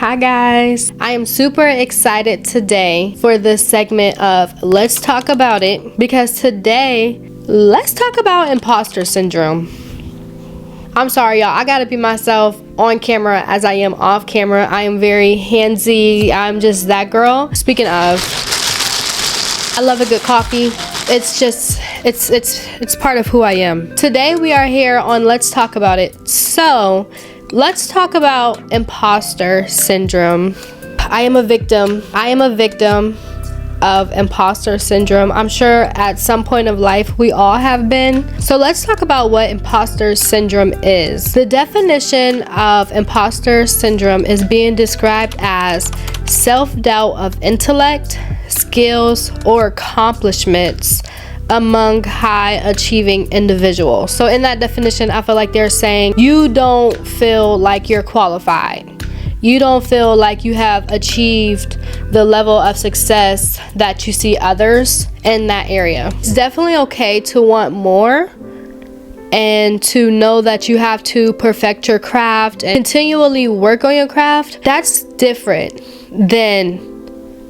Hi guys, I am super excited today for this segment of Let's Talk About It, because today let's talk about imposter syndrome. I'm sorry y'all, I gotta be myself on camera as I am off camera. I am very handsy, I'm just that girl. Speaking of, I love a good coffee. It's part of who I am. Today we are here on Let's Talk About It. So let's talk about imposter syndrome. I am a victim of imposter syndrome. I'm sure at some point of life we all have been. So let's talk about what imposter syndrome is. The definition of imposter syndrome is being described as self-doubt of intellect, skills, or accomplishments among high achieving individuals. So in that definition, I feel like they're saying you don't feel like you're qualified. You don't feel like you have achieved the level of success that you see others in that area. It's definitely okay to want more and to know that you have to perfect your craft and continually work on your craft. That's different than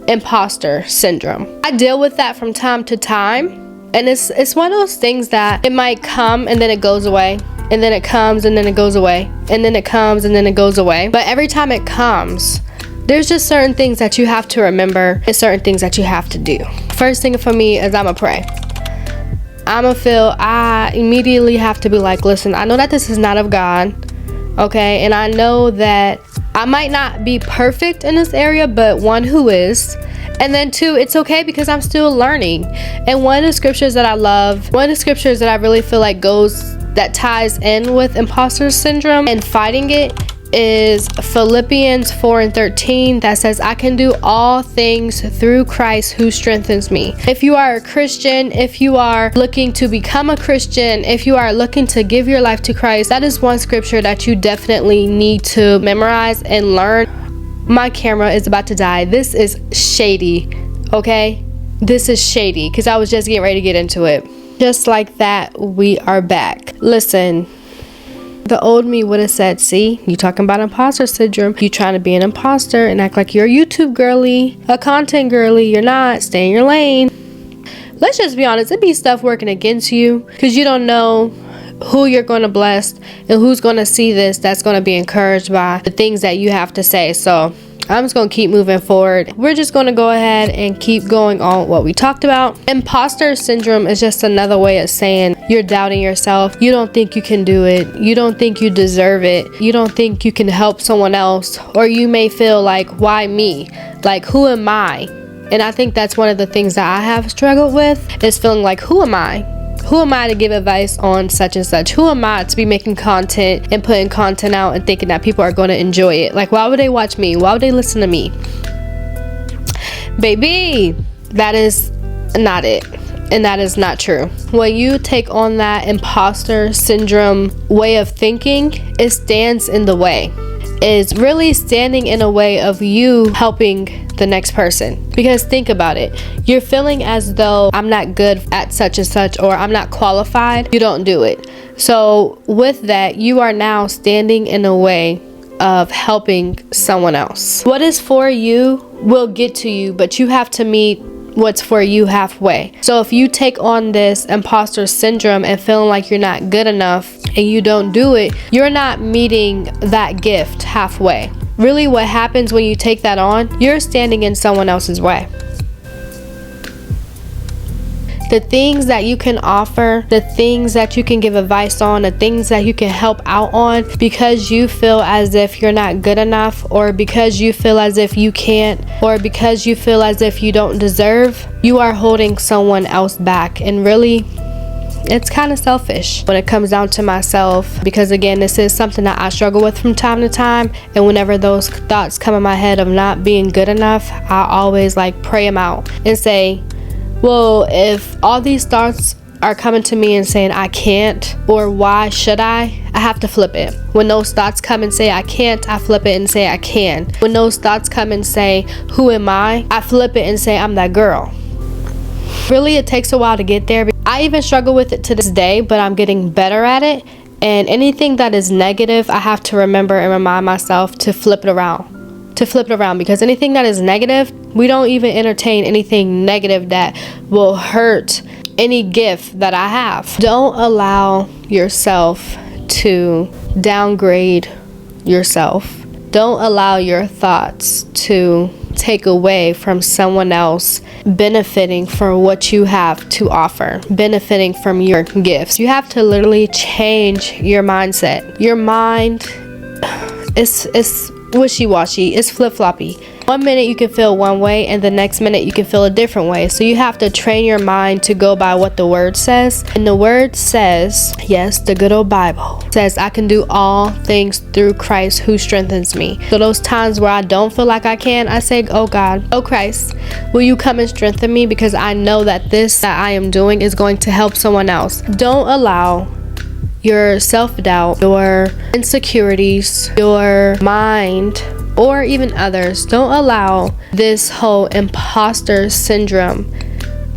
imposter syndrome. I deal with that from time to time. And it's one of those things that it might come and then it goes away, and then it comes and then it goes away, and then it comes and then it goes away. But every time it comes, there's just certain things that you have to remember and certain things that you have to do. First thing for me is I'ma pray. I immediately have to be like, listen, I know that this is not of God, okay? And I know that I might not be perfect in this area, but one who is. And then two, it's okay because I'm still learning. And one of the scriptures that I love, one of the scriptures that I really feel like that ties in with imposter syndrome and fighting it is Philippians 4:13, that says, I can do all things through Christ who strengthens me. If you are a Christian, if you are looking to become a Christian, if you are looking to give your life to Christ, that is one scripture that you definitely need to memorize and learn. My camera is about to die. This is shady, okay? This is shady because I was just getting ready to get into it. Just like that, we are back. Listen, the old me would have said, see, you talking about imposter syndrome. You trying to be an imposter and act like you're a YouTube girly, a content girly. You're not. Stay in your lane. Let's just be honest. It be stuff working against you because you don't know who you're going to bless and who's going to see this that's going to be encouraged by the things that you have to say. So I'm just going to keep moving forward. We're just going to go ahead and keep going on what we talked about. Imposter syndrome is just another way of saying you're doubting yourself. You don't think you can do it. You don't think you deserve it. You don't think you can help someone else. Or you may feel like, why me? Like, who am I? And I think that's one of the things that I have struggled with, is feeling like, who am I? Who am I to give advice on such and such? Who am I to be making content and putting content out and thinking that people are going to enjoy it? Like, why would they watch me? Why would they listen to me? Baby, that is not it. And that is not true. When you take on that imposter syndrome way of thinking, it stands in the way. It's really standing in a way of you helping the next person. Because think about it, you're feeling as though I'm not good at such and such, or I'm not qualified. You don't do it. So with that, you are now standing in a way of helping someone else. What is for you will get to you, but you have to meet what's for you halfway. So if you take on this imposter syndrome and feeling like you're not good enough and you don't do it, you're not meeting that gift halfway. Really, what happens when you take that on, you're standing in someone else's way. The things that you can offer, the things that you can give advice on, the things that you can help out on, because you feel as if you're not good enough, or because you feel as if you can't, or because you feel as if you don't deserve, you are holding someone else back. And really, it's kind of selfish when it comes down to myself, because again, this is something that I struggle with from time to time. And whenever those thoughts come in my head of not being good enough, I always like pray them out and say, well, if all these thoughts are coming to me and saying I can't, or why should I have to flip it. When those thoughts come and say I can't, I flip it and say I can. When those thoughts come and say who am I flip it and say I'm that girl. Really, it takes a while to get there. I even struggle with it to this day, but I'm getting better at it. And anything that is negative, I have to remember and remind myself to flip it around. to flip it around, because anything that is negative, we don't even entertain anything negative that will hurt any gift that I have. Don't allow yourself to downgrade yourself. Don't allow your thoughts to take away from someone else benefiting from what you have to offer, benefiting from your gifts. You have to literally change your mindset. Your mind is wishy-washy. It's flip-floppy. One minute you can feel one way, and the next minute you can feel a different way. So you have to train your mind to go by what the word says. And the word says, yes, the good old Bible says, I can do all things through Christ who strengthens me. So those times where I don't feel like I can, I say, oh God, oh Christ, will you come and strengthen me? Because I know that this that I am doing is going to help someone else. Don't allow your self-doubt, your insecurities, your mind, or even others, don't allow this whole imposter syndrome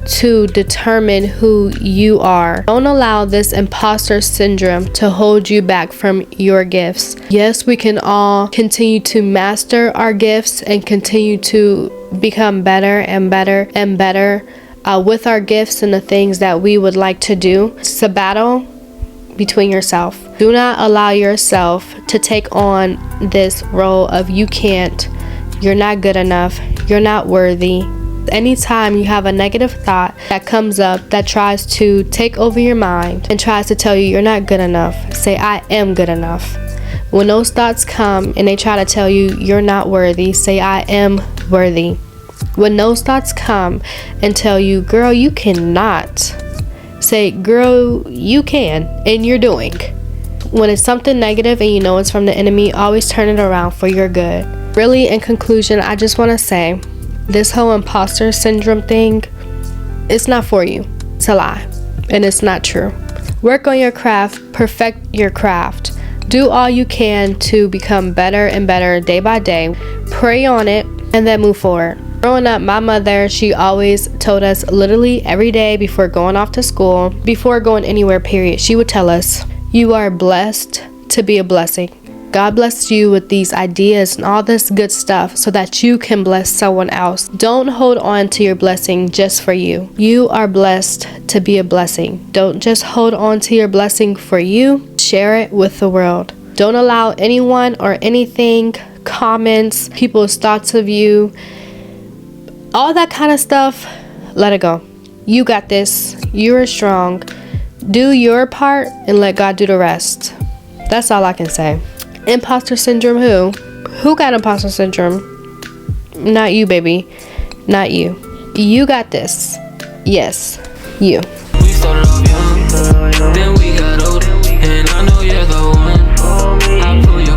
to determine who you are. Don't allow this imposter syndrome to hold you back from your gifts. Yes, we can all continue to master our gifts and continue to become better and better and better with our gifts and the things that we would like to do. It's a battle between yourself. Do not allow yourself to take on this role of you can't, you're not good enough, you're not worthy. Anytime you have a negative thought that comes up that tries to take over your mind and tries to tell you you're not good enough, say I am good enough. When those thoughts come and they try to tell you you're not worthy, say I am worthy. When those thoughts come and tell you, girl, you cannot, say, girl, you can, and you're doing. When it's something negative and you know it's from the enemy, always turn it around for your good. Really, in conclusion, I just want to say, this whole imposter syndrome thing, it's not for you. It's a lie, and it's not true. Work on your craft, perfect your craft. Do all you can to become better and better day by day. Pray on it, and then move forward. Growing up, my mother, she always told us literally every day before going off to school, before going anywhere, period, she would tell us, you are blessed to be a blessing. God blessed you with these ideas and all this good stuff so that you can bless someone else. Don't hold on to your blessing just for you. You are blessed to be a blessing. Don't just hold on to your blessing for you. Share it with the world. Don't allow anyone or anything, comments, people's thoughts of you, all that kind of stuff, let it go. You got this. You are strong. Do your part and let God do the rest. That's all I can say. Imposter syndrome, who? Who got imposter syndrome? Not you, baby. Not you. You got this. Yes, you. We started off young, then we got older, and I know you're the one. I pull your